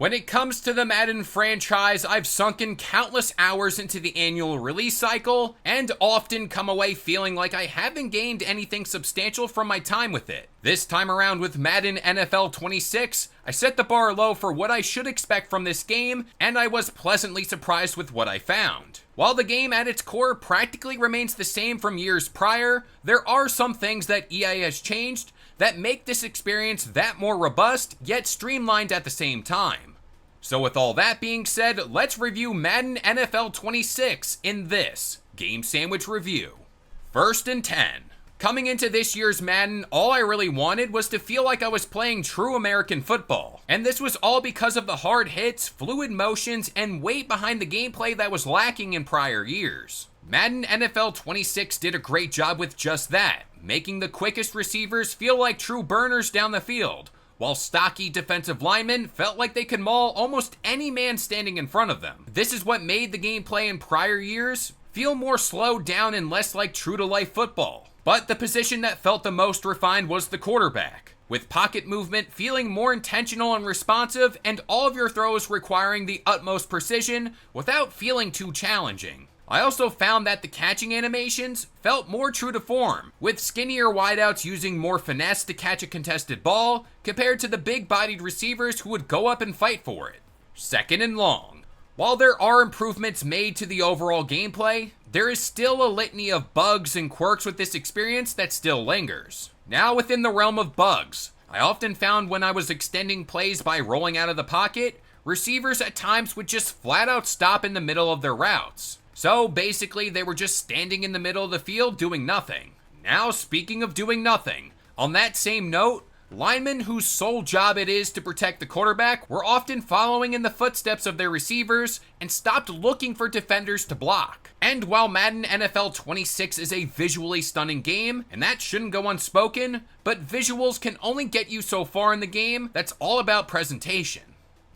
When it comes to the Madden franchise, I've sunken countless hours into the annual release cycle, and often come away feeling like I haven't gained anything substantial from my time with it. This time around with Madden NFL 26, I set the bar low for what I should expect from this game, and I was pleasantly surprised with what I found. While the game at its core practically remains the same from years prior, there are some things that EA has changed that make this experience that more robust, yet streamlined at the same time. So with all that being said, let's review Madden NFL 26 in this Game Sandwich Review. First and 10. Coming into this year's Madden, all I really wanted was to feel like I was playing true American football. And this was all because of the hard hits, fluid motions, and weight behind the gameplay that was lacking in prior years. Madden NFL 26 did a great job with just that, making the quickest receivers feel like true burners down the field, while stocky defensive linemen felt like they could maul almost any man standing in front of them. This is what made the gameplay in prior years feel more slowed down and less like true-to-life football. But the position that felt the most refined was the quarterback, with pocket movement feeling more intentional and responsive, and all of your throws requiring the utmost precision without feeling too challenging. I also found that the catching animations felt more true to form, with skinnier wideouts using more finesse to catch a contested ball, compared to the big-bodied receivers who would go up and fight for it. Second and long. While there are improvements made to the overall gameplay, there is still a litany of bugs and quirks with this experience that still lingers. Now within the realm of bugs, I often found when I was extending plays by rolling out of the pocket, receivers at times would just flat out stop in the middle of their routes. So basically they were just standing in the middle of the field doing nothing. Now speaking of doing nothing, on that same note, linemen whose sole job it is to protect the quarterback were often following in the footsteps of their receivers and stopped looking for defenders to block. And while Madden NFL 26 is a visually stunning game, and that shouldn't go unspoken, but visuals can only get you so far in the game that's all about presentation.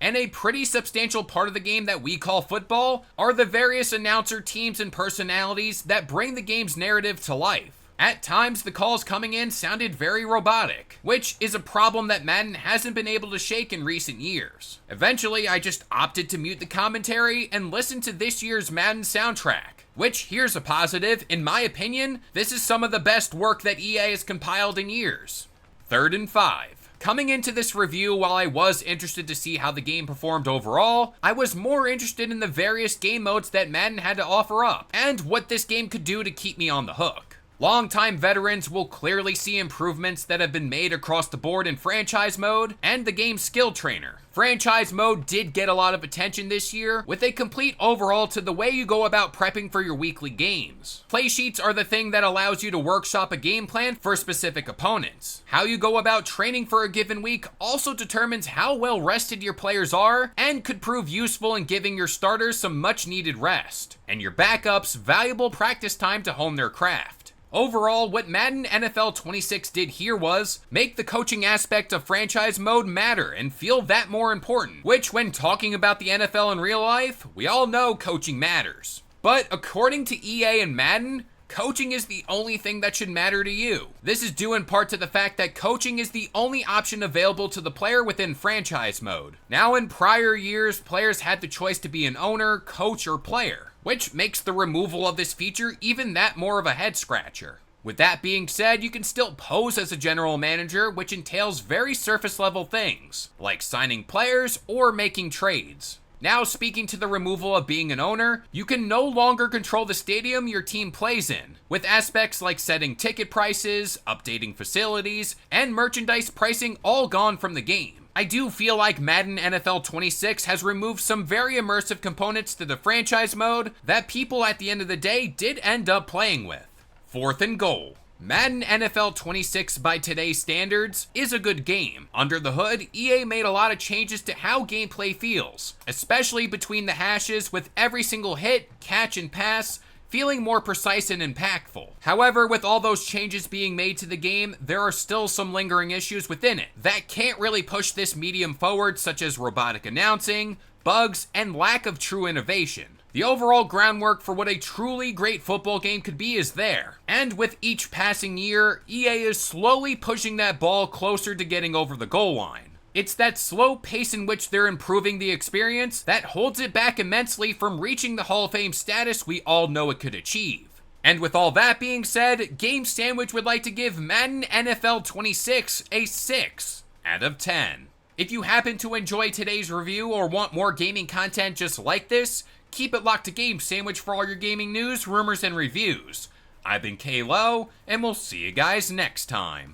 And a pretty substantial part of the game that we call football are the various announcer teams and personalities that bring the game's narrative to life. At times, the calls coming in sounded very robotic, which is a problem that Madden hasn't been able to shake in recent years. Eventually, I just opted to mute the commentary and listen to this year's Madden soundtrack, which, here's a positive, in my opinion, this is some of the best work that EA has compiled in years. Third and 5. Coming into this review, while I was interested to see how the game performed overall, I was more interested in the various game modes that Madden had to offer up, and what this game could do to keep me on the hook. Longtime veterans will clearly see improvements that have been made across the board in Franchise Mode and the game's skill trainer. Franchise Mode did get a lot of attention this year, with a complete overhaul to the way you go about prepping for your weekly games. Play sheets are the thing that allows you to workshop a game plan for specific opponents. How you go about training for a given week also determines how well rested your players are, and could prove useful in giving your starters some much needed rest, and your backups valuable practice time to hone their craft. Overall, what Madden NFL 26 did here was make the coaching aspect of Franchise Mode matter and feel that more important, which when talking about the NFL in real life, we all know coaching matters. But according to EA and Madden, coaching is the only thing that should matter to you. This is due in part to the fact that coaching is the only option available to the player within Franchise Mode. Now in prior years, players had the choice to be an owner, coach, or player, which makes the removal of this feature even that more of a head scratcher. With that being said, you can still pose as a general manager, which entails very surface level things, like signing players or making trades. Now speaking to the removal of being an owner, you can no longer control the stadium your team plays in, with aspects like setting ticket prices, updating facilities, and merchandise pricing all gone from the game. I do feel like Madden NFL 26 has removed some very immersive components to the franchise mode that people at the end of the day did end up playing with. Fourth and goal. Madden NFL 26 by today's standards is a good game. Under the hood, EA made a lot of changes to how gameplay feels, especially between the hashes, with every single hit, catch, and pass feeling more precise and impactful. However, with all those changes being made to the game, there are still some lingering issues within it that can't really push this medium forward, such as robotic announcing, bugs, and lack of true innovation. The overall groundwork for what a truly great football game could be is there, and with each passing year, EA is slowly pushing that ball closer to getting over the goal line. It's that slow pace in which they're improving the experience that holds it back immensely from reaching the Hall of Fame status we all know it could achieve. And with all that being said, Game Sandwich would like to give Madden NFL 26 a 6 out of 10. If you happen to enjoy today's review or want more gaming content just like this, keep it locked to Game Sandwich for all your gaming news, rumors, and reviews. I've been K-Lo, and we'll see you guys next time.